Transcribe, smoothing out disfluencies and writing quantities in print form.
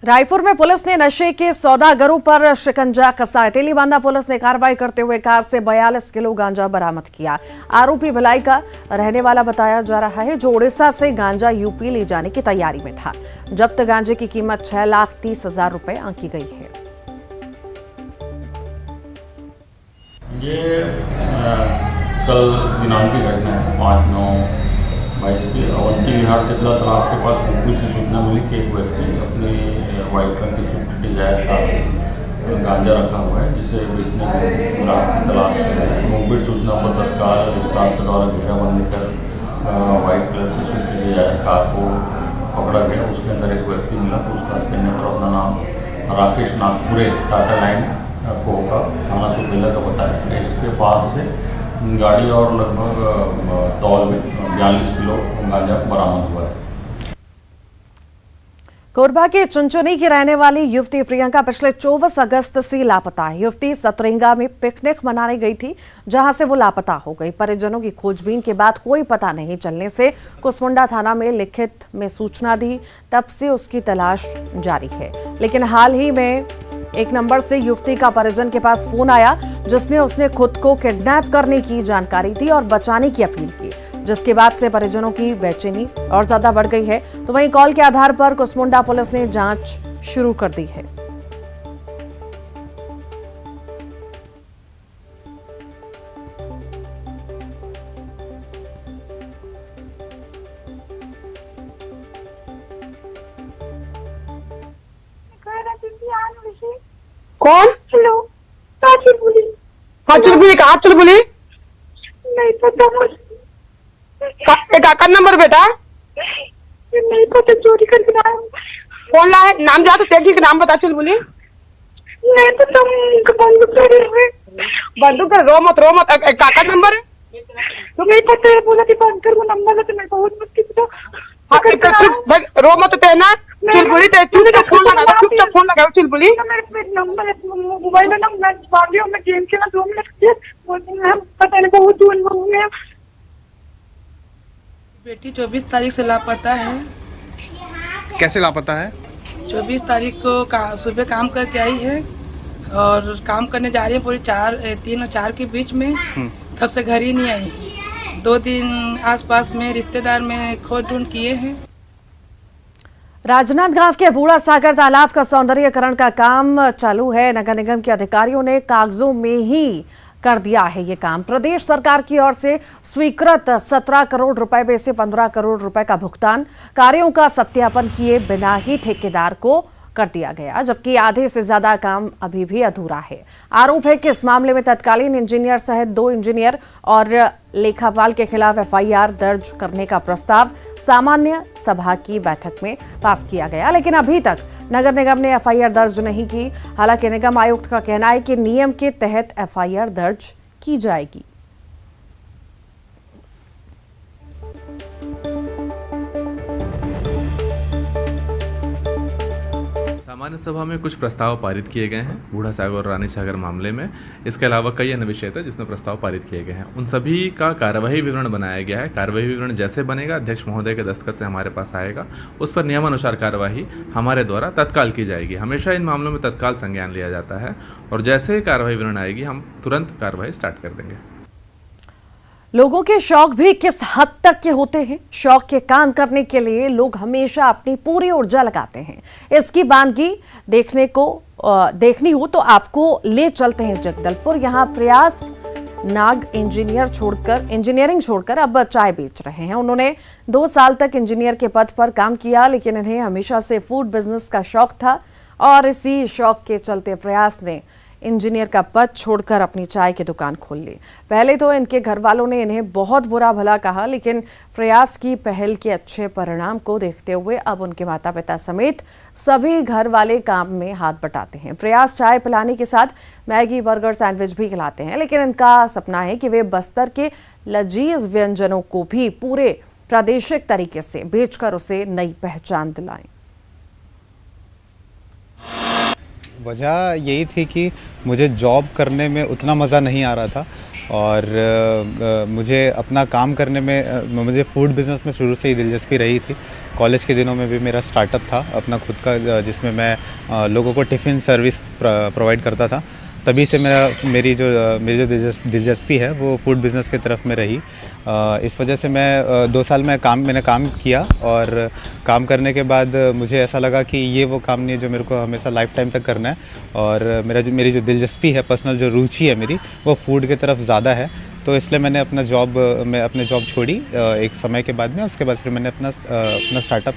रायपुर में पुलिस ने नशे के सौदागरों पर शिकंजा कसा है। तेलीबांधा पुलिस ने कार्रवाई करते हुए कार से 42 किलो गांजा बरामद किया। आरोपी भिलाई का रहने वाला बताया जा रहा है, जो उड़ीसा से गांजा यूपी ले जाने की तैयारी में था। जब्त गांजे की कीमत 6,30,000 रुपए आंकी गई है। ये कल दिनांक की घटना है 5/9/22 की अवंती विहार से तालाब के पास पुलिस से सूचना मिली कि एक व्यक्ति अपने व्हाइट रंग की स्विफ्ट डिजायर का गांजा रखा हुआ है, जिसे बेचने की तलाश कर रहे हैं। मुखबिर सूचना पर तत्काल स्टाफ के द्वारा घेराबंदी कर व्हाइट कलर की स्विफ्ट डिजायर कार को पकड़ा गया। उसके अंदर एक व्यक्ति मिला तो उसका स्कैनर पर अपना नाम राकेश नागपुरे टाटा लाइन कोका थाना सुपेला का बताया। इसके पास से गाड़ी और लगभग तौल में 42 किलो गांजा बरामद हुआ है। कोरबा के चुनचुनी की रहने वाली युवती प्रियंका पिछले 24 अगस्त से लापता है। युवती सतरंगा में पिकनिक मनाने गई थी, जहां से वो लापता हो गई। परिजनों की खोजबीन के बाद कोई पता नहीं चलने से कुसमुंडा थाना में लिखित में सूचना दी। तब से उसकी तलाश जारी है, लेकिन हाल ही में एक नंबर से युवती का परिजन के पास फोन आया, जिसमें उसने खुद को किडनैप करने की जानकारी दी और बचाने की अपील की, जिसके बाद से परिजनों की बेचैनी और ज्यादा बढ़ गई है। तो वहीं कॉल के आधार पर कुसमुंडा पुलिस ने जांच शुरू कर दी है। कौन? हेलो, काचुर बोली। कहाँ चुर बोली? नहीं पता मुझे। का नंबर बेटा? नहीं पता, चोरी करके आया। कौन ला है? नाम जा तो सेठी का नाम बता। चुर बोली। नहीं पता, बंदूक धरे हुए। बंदूक रो मत काका नंबर है तो नहीं पता है। बोला कि बंद कर वो नंबर है, तो मैं बहुत मुश्किल से रो मत तेना चुलबुली ते चुपचाप फोन लगा चुलबुली। मेरे नंबर मोबाइल में मैं भाग गया, मैं गेम खेला 2 मिनट के पता नहीं बहुत दूर में। बेटी 24 तारीख से लापता है। कैसे लापता है? 24 तारीख को सुबह काम करके आई है और काम करने जा रही है पूरी 3 और 4 के बीच में, तब से घर ही नहीं आई। 2 दिन आसपास में रिश्तेदार में खोज ढूंढ किए हैं। राजनांदगांव के बूढ़ा सागर तालाब का सौंदर्यीकरण का काम चालू है। नगर निगम के अधिकारियों ने कागजों में ही कर दिया है ये काम। प्रदेश सरकार की ओर से स्वीकृत 17 करोड़ रुपए में से 15 करोड़ रुपए का भुगतान कार्यों का सत्यापन किए बिना ही ठेकेदार को कर दिया गया, जबकि आधे से ज्यादा काम अभी भी अधूरा है। आरोप है कि इस मामले में तत्कालीन इंजीनियर सहित 2 इंजीनियर और लेखापाल के खिलाफ एफआईआर दर्ज करने का प्रस्ताव सामान्य सभा की बैठक में पास किया गया, लेकिन अभी तक नगर निगम ने एफआईआर दर्ज नहीं की। हालांकि निगम आयुक्त का कहना है कि नियम के तहत एफआईआर दर्ज की जाएगी। सामान्य सभा में कुछ प्रस्ताव पारित किए गए हैं बूढ़ा सागर और रानी सागर मामले में। इसके अलावा कई अन्य विषय थे जिसमें प्रस्ताव पारित किए गए हैं। उन सभी का कार्यवाही विवरण बनाया गया है। कार्यवाही विवरण जैसे बनेगा, अध्यक्ष महोदय के दस्तखत से हमारे पास आएगा, उस पर नियमानुसार कार्यवाही हमारे द्वारा तत्काल की जाएगी। हमेशा इन मामलों में तत्काल संज्ञान लिया जाता है और जैसे ही कार्यवाही विवरण आएगी हम तुरंत कार्यवाही स्टार्ट कर देंगे। लोगों के शौक भी किस हद तक के होते हैं। शौक के काम करने के लिए लोग हमेशा अपनी पूरी ऊर्जा लगाते हैं। इसकी बानगी देखनी हो तो आपको ले चलते हैं जगदलपुर। यहाँ प्रयास नाग इंजीनियरिंग छोड़कर अब चाय बेच रहे हैं। उन्होंने 2 साल तक इंजीनियर के पद पर काम किया, लेकिन इन्हें हमेशा से फूड बिजनेस का शौक था और इसी शौक के चलते प्रयास ने इंजीनियर का पद छोड़कर अपनी चाय की दुकान खोल ली। पहले तो इनके घर वालों ने इन्हें बहुत बुरा भला कहा, लेकिन प्रयास की पहल के अच्छे परिणाम को देखते हुए अब उनके माता पिता समेत सभी घर वाले काम में हाथ बटाते हैं। प्रयास चाय पिलाने के साथ मैगी, बर्गर, सैंडविच भी खिलाते हैं, लेकिन इनका सपना है कि वे बस्तर के लजीज व्यंजनों को भी पूरे प्रादेशिक तरीके से बेचकर उसे नई पहचान दिलाएं। वजह यही थी कि मुझे जॉब करने में उतना मज़ा नहीं आ रहा था और मुझे अपना काम करने में मुझे फूड बिज़नेस में शुरू से ही दिलचस्पी रही थी। कॉलेज के दिनों में भी मेरा स्टार्टअप था अपना खुद का, जिसमें मैं लोगों को टिफ़िन सर्विस प्रोवाइड करता था। तभी से मेरी जो दिलचस्पी है वो फूड बिज़नेस की तरफ में रही। इस वजह से मैं 2 साल में मैंने काम किया, और काम करने के बाद मुझे ऐसा लगा कि ये वो काम नहीं है जो मेरे को हमेशा लाइफ टाइम तक करना है, और मेरी जो दिलचस्पी है, पर्सनल जो रुचि है मेरी, वो फूड की तरफ ज़्यादा है। तो इसलिए मैंने अपने जॉब छोड़ी एक समय के बाद में। उसके बाद फिर मैंने अपना स्टार्टअप